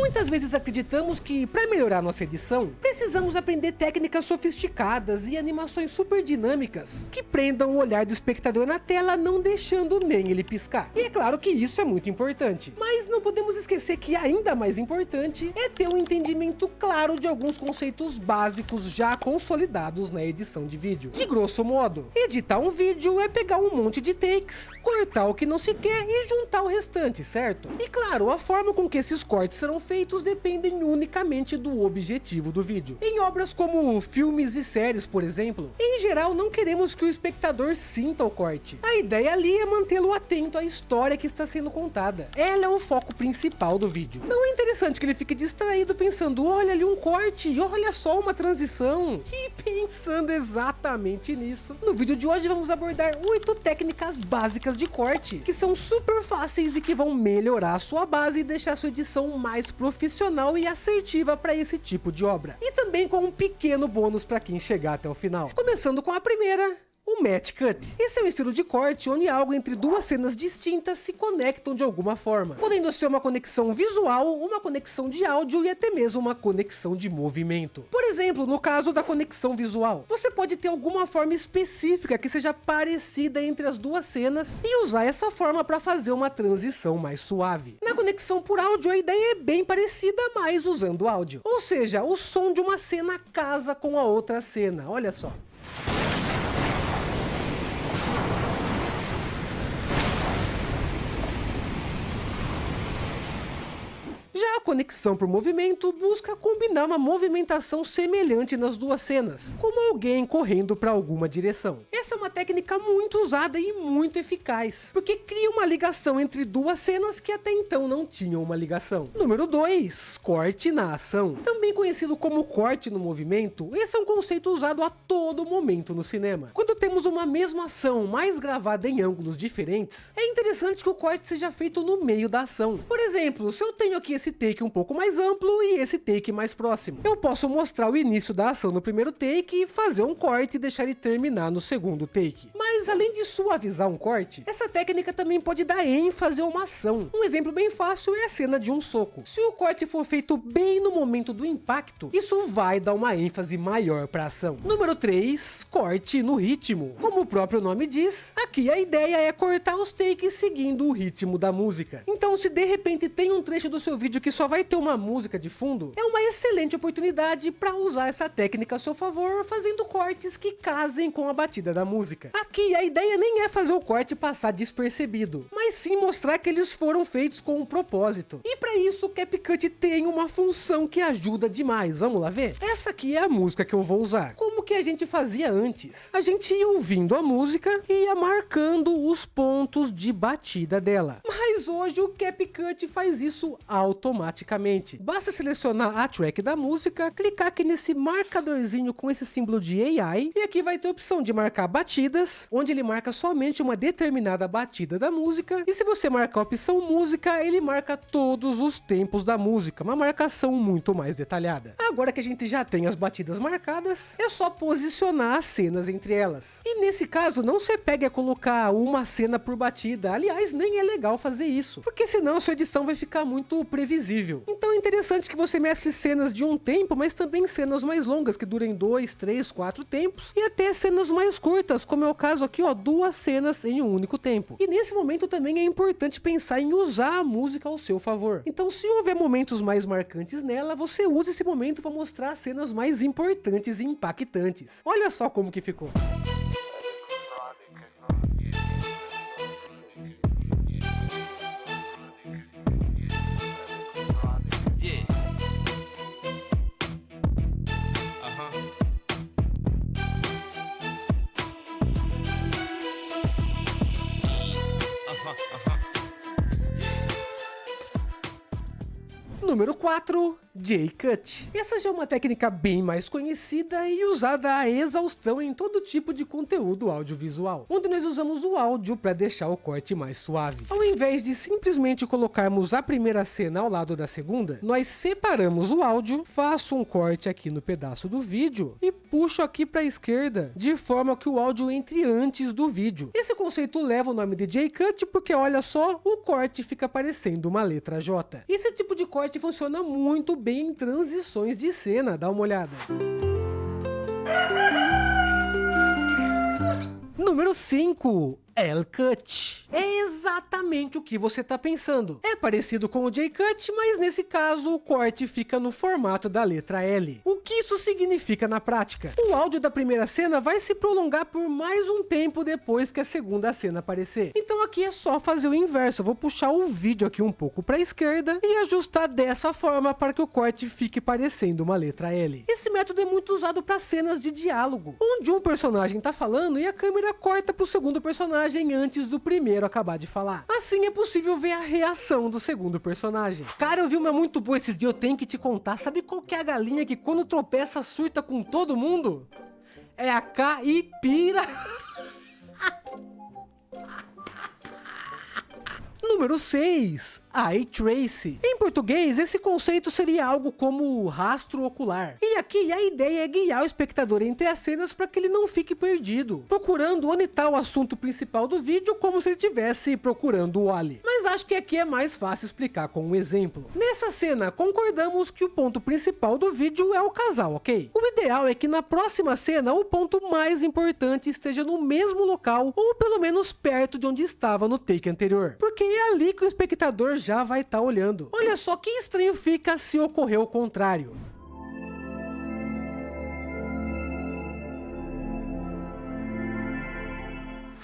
Muitas vezes acreditamos que, para melhorar nossa edição, precisamos aprender técnicas sofisticadas e animações super dinâmicas que prendam o olhar do espectador na tela, não deixando nem ele piscar. E é claro que isso é muito importante, mas não podemos esquecer que ainda mais importante é ter um entendimento claro de alguns conceitos básicos já consolidados na edição de vídeo. De grosso modo, editar um vídeo é pegar um monte de takes, cortar o que não se quer e juntar o restante, certo? E claro, a forma com que esses cortes serão feitos dependem unicamente do objetivo do vídeo. Em obras como filmes e séries, por exemplo, em geral não queremos que o espectador sinta o corte. A ideia ali é mantê-lo atento à história que está sendo contada. Ela é o foco principal do vídeo. Não é interessante que ele fique distraído pensando, olha ali um corte, olha só uma transição. E pensando exatamente nisso, no vídeo de hoje vamos abordar 8 técnicas básicas de corte, que são super fáceis e que vão melhorar a sua base e deixar sua edição mais profissional e assertiva para esse tipo de obra. E também com um pequeno bônus para quem chegar até o final. Começando com a primeira, o match cut. Esse é um estilo de corte onde algo entre duas cenas distintas se conectam de alguma forma, podendo ser uma conexão visual, uma conexão de áudio e até mesmo uma conexão de movimento. Por exemplo, no caso da conexão visual, você pode ter alguma forma específica que seja parecida entre as duas cenas e usar essa forma para fazer uma transição mais suave. Na conexão por áudio, a ideia é bem parecida, mas usando áudio. Ou seja, o som de uma cena casa com a outra cena, olha só. Já a conexão por movimento busca combinar uma movimentação semelhante nas duas cenas, como alguém correndo para alguma direção. Essa é uma técnica muito usada e muito eficaz, porque cria uma ligação entre duas cenas que até então não tinham uma ligação. Número 2, corte na ação. Também conhecido como corte no movimento, esse é um conceito usado a todo momento no cinema. Quando temos uma mesma ação, mas gravada em ângulos diferentes, é interessante que o corte seja feito no meio da ação. Por exemplo, se eu tenho aqui esse take um pouco mais amplo e esse take mais próximo, eu posso mostrar o início da ação no primeiro take e fazer um corte e deixar ele terminar no segundo take. Mas além de suavizar um corte, essa técnica também pode dar ênfase a uma ação. Um exemplo bem fácil é a cena de um soco. Se o corte for feito bem no momento do impacto, isso vai dar uma ênfase maior para a ação. Número 3, corte no ritmo. Como o próprio nome diz, aqui a ideia é cortar os takes seguindo o ritmo da música. Então, se de repente tem um trecho do seu vídeo que só vai ter uma música de fundo, é uma excelente oportunidade para usar essa técnica a seu favor, fazendo cortes que casem com a batida da música. Aqui a ideia nem é fazer o corte passar despercebido, mas sim mostrar que eles foram feitos com um propósito. E para isso o CapCut tem uma função que ajuda demais, vamos lá ver? Essa aqui é a música que eu vou usar. Como que a gente fazia antes? A gente ia ouvindo a música e ia marcando os pontos de batida dela. Mas hoje o CapCut faz isso automaticamente. Basta selecionar a track da música, clicar aqui nesse marcadorzinho com esse símbolo de AI, e aqui vai ter a opção de marcar batidas, onde ele marca somente uma determinada batida da música, e se você marcar a opção música, ele marca todos os tempos da música, uma marcação muito mais detalhada. Agora que a gente já tem as batidas marcadas, é só posicionar as cenas entre elas. E nesse caso, não se pegue a colocar uma cena por batida, aliás, nem é legal fazer isso, porque senão a sua edição vai ficar muito previsível. Então é interessante que você mescle cenas de um tempo, mas também cenas mais longas, que durem 2, 3, 4 tempos, e até cenas mais curtas, como é o caso aqui, ó, 2 cenas em um único tempo. E nesse momento também é importante pensar em usar a música ao seu favor. Então, se houver momentos mais marcantes nela, você usa esse momento para mostrar cenas mais importantes e impactantes. Olha só como que ficou. Número 4, J-Cut. Essa já é uma técnica bem mais conhecida e usada a exaustão em todo tipo de conteúdo audiovisual, onde nós usamos o áudio para deixar o corte mais suave. Ao invés de simplesmente colocarmos a primeira cena ao lado da segunda, nós separamos o áudio, faço um corte aqui no pedaço do vídeo e puxo aqui para a esquerda, de forma que o áudio entre antes do vídeo. Esse conceito leva o nome de J-Cut porque, olha só, o corte fica parecendo uma letra J. Esse tipo de corte funciona muito bem em transições de cena, dá uma olhada. Número 5. L-Cut. É exatamente o que você está pensando. É parecido com o J-Cut, mas nesse caso o corte fica no formato da letra L. O que isso significa na prática? O áudio da primeira cena vai se prolongar por mais um tempo depois que a segunda cena aparecer. Então aqui é só fazer o inverso. Eu vou puxar o vídeo aqui um pouco para a esquerda e ajustar dessa forma para que o corte fique parecendo uma letra L. Esse método é muito usado para cenas de diálogo, onde um personagem está falando e a câmera corta para o segundo personagem antes do primeiro acabar de falar. Assim é possível ver a reação do segundo personagem. Cara, eu vi uma muito boa esses dias, eu tenho que te contar. Sabe qual que é a galinha que quando tropeça surta com todo mundo? É a caipira. Número 6. Eye Trace. Em português, esse conceito seria algo como rastro ocular. E aqui a ideia é guiar o espectador entre as cenas para que ele não fique perdido, procurando onde está o assunto principal do vídeo, como se ele estivesse procurando o Wall-E. Mas acho que aqui é mais fácil explicar com um exemplo. Nessa cena, concordamos que o ponto principal do vídeo é o casal, ok? O ideal é que na próxima cena o ponto mais importante esteja no mesmo local, ou pelo menos perto de onde estava no take anterior, porque é ali que o espectador já vai estar olhando. Olha só que estranho fica se ocorrer o contrário.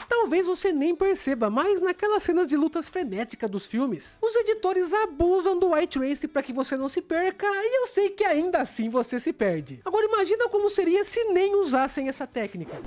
Talvez você nem perceba, mas naquelas cenas de lutas frenéticas dos filmes, os editores abusam do Eye Trace para que você não se perca, e eu sei que ainda assim você se perde. Agora imagina como seria se nem usassem essa técnica.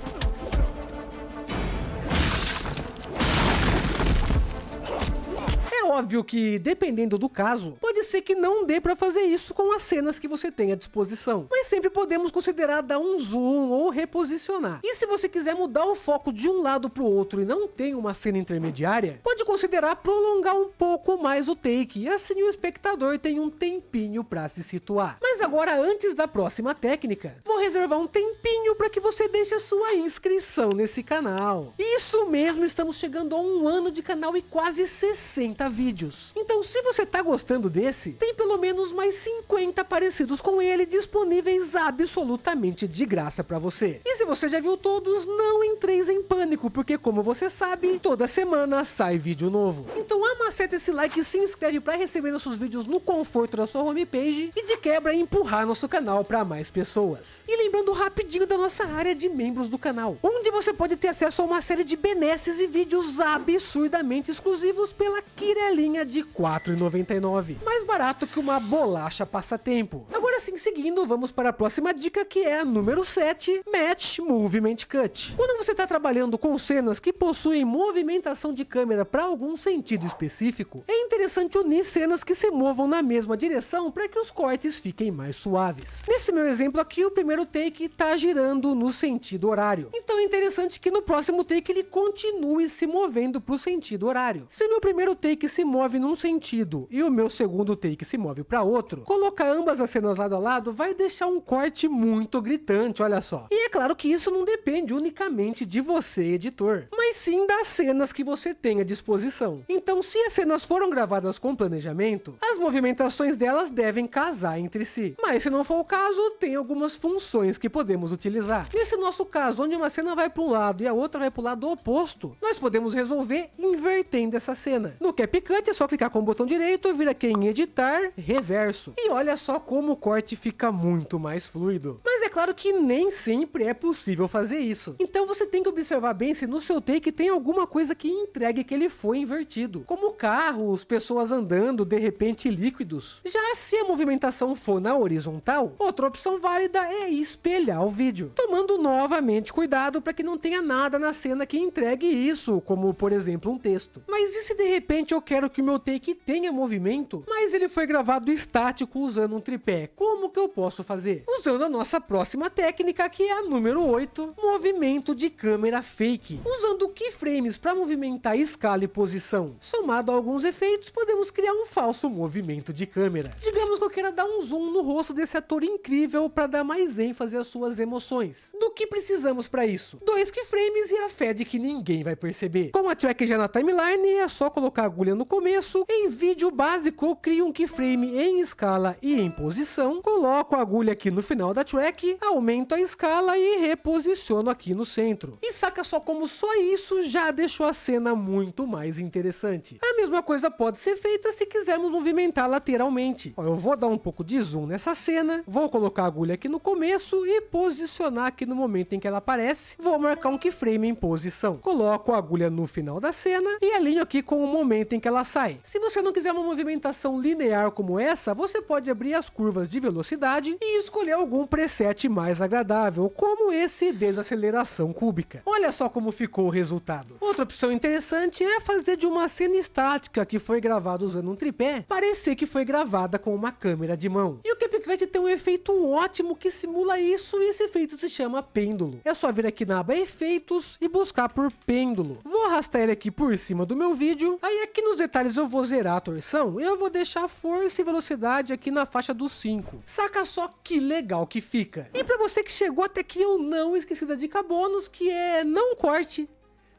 É óbvio que, dependendo do caso, pode ser que não dê pra fazer isso com as cenas que você tem à disposição, mas sempre podemos considerar dar um zoom ou reposicionar. E se você quiser mudar o foco de um lado pro outro e não tem uma cena intermediária, pode considerar prolongar um pouco mais o take, e assim o espectador tem um tempinho pra se situar. Mas agora, antes da próxima técnica, vou reservar um tempinho para que você deixe a sua inscrição nesse canal. Isso mesmo, estamos chegando a 1 ano de canal e quase 60 vídeos. Então, se você tá gostando desse, tem pelo menos mais 50 parecidos com ele disponíveis absolutamente de graça para você. E se você já viu todos, não entreis em pânico, porque como você sabe, toda semana sai vídeo novo. Então amaceta esse like e se inscreve para receber nossos vídeos no conforto da sua homepage e de quebra empurrar nosso canal para mais pessoas. E lembrando rapidinho da nossa área de membros do canal, onde você pode ter acesso a uma série de benesses e vídeos absurdamente exclusivos pela quirelinha de R$ 4,99. Mais barato que uma bolacha passatempo. Agora sim, seguindo, vamos para a próxima dica, que é a número 7, Match Movement Cut. Quando você está trabalhando com cenas que possuem movimentação de câmera para algum sentido específico, é interessante unir cenas que se movam na mesma direção para que os cortes fiquem mais suaves. Nesse meu exemplo aqui, o primeiro take está girando no sentido horário. Então é interessante que no próximo take ele continue se movendo para o sentido horário. Se meu primeiro take se move num sentido e o meu segundo take se move para outro, colocar ambas as cenas lado a lado vai deixar um corte muito gritante, olha só. E é claro que isso não depende unicamente de você, editor, mas sim das cenas que você tem à disposição. Então, se as cenas foram gravadas com planejamento, as movimentações delas devem casar entre si. Mas se não for o caso, tem algumas funções que podemos utilizar. Nesse nosso caso, onde uma cena vai para um lado e a outra vai para o lado oposto, nós podemos resolver invertendo essa cena. No CapCut é só clicar com o botão direito, vir aqui em editar, reverso. E olha só como o corte fica muito mais fluido. Mas é claro que nem sempre é possível fazer isso. Então você tem que observar bem se no seu take tem alguma coisa que entregue que ele foi invertido, como carros, pessoas andando, de repente líquidos. Já se a movimentação for na horizontal, outra opção válida é espelhar o vídeo, tomando novamente cuidado para que não tenha nada na cena que entregue isso, como por exemplo um texto. Mas e se de repente eu quero que o meu take tenha movimento, mas ele foi gravado estático usando um tripé? Como que eu posso fazer? Usando a nossa próxima próxima técnica, que é a número 8, movimento de câmera fake. Usando keyframes para movimentar escala e posição, somado a alguns efeitos, podemos criar um falso movimento de câmera. Digamos que eu queira dar um zoom no rosto desse ator incrível para dar mais ênfase às suas emoções. Do que precisamos para isso? 2 keyframes e a fé de que ninguém vai perceber. Com a track já na timeline, é só colocar a agulha no começo. Em vídeo básico, eu crio um keyframe em escala e em posição, coloco a agulha aqui no final da track, aumento a escala e reposiciono aqui no centro. E saca só como só isso já deixou a cena muito mais interessante. A mesma coisa pode ser feita se quisermos movimentar lateralmente. Ó, eu vou dar um pouco de zoom nessa cena, vou colocar a agulha aqui no começo e posicionar aqui no momento em que ela aparece. Vou marcar um keyframe em posição. Coloco a agulha no final da cena e alinho aqui com o momento em que ela sai. Se você não quiser uma movimentação linear como essa, você pode abrir as curvas de velocidade e escolher algum preset mais agradável, como esse desaceleração cúbica. Olha só como ficou o resultado. Outra opção interessante é fazer de uma cena estática que foi gravada usando um tripé, parecer que foi gravada com uma câmera de mão. E o CapCut tem um efeito ótimo que simula isso, e esse efeito se chama pêndulo. É só vir aqui na aba efeitos e buscar por pêndulo. Vou arrastar ele aqui por cima do meu vídeo, aí aqui nos detalhes eu vou zerar a torção e eu vou deixar a força e velocidade aqui na faixa dos 5. Saca só que legal que fica. E para você que chegou até aqui, eu não esqueci da dica bônus, que é não corte.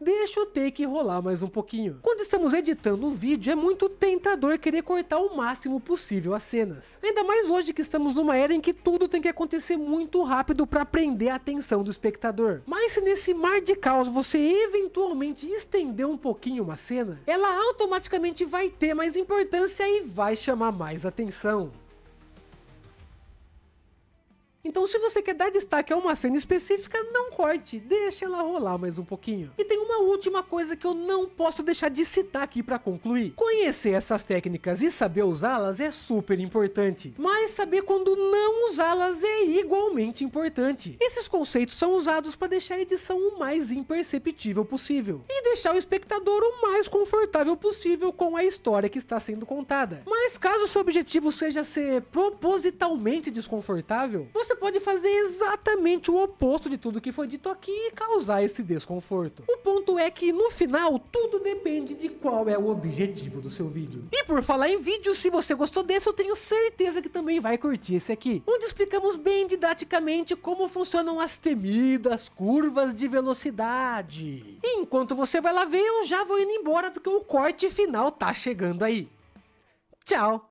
Deixa o take rolar mais um pouquinho. Quando estamos editando o vídeo, é muito tentador querer cortar o máximo possível as cenas. Ainda mais hoje que estamos numa era em que tudo tem que acontecer muito rápido para prender a atenção do espectador. Mas se nesse mar de caos você eventualmente estender um pouquinho uma cena, ela automaticamente vai ter mais importância e vai chamar mais atenção. Então, se você quer dar destaque a uma cena específica, não corte, deixa ela rolar mais um pouquinho. E tem uma última coisa que eu não posso deixar de citar aqui para concluir. Conhecer essas técnicas e saber usá-las é super importante, mas saber quando não usá-las é igualmente importante. Esses conceitos são usados para deixar a edição o mais imperceptível possível e deixar o espectador o mais confortável possível com a história que está sendo contada. Mas caso seu objetivo seja ser propositalmente desconfortável, você pode fazer exatamente o oposto de tudo que foi dito aqui e causar esse desconforto. O ponto é que no final tudo depende de qual é o objetivo do seu vídeo. E por falar em vídeo, se você gostou desse, eu tenho certeza que também vai curtir esse aqui, onde explicamos bem didaticamente como funcionam as temidas curvas de velocidade. E enquanto você vai lá ver, eu já vou indo embora porque o corte final tá chegando aí. Tchau!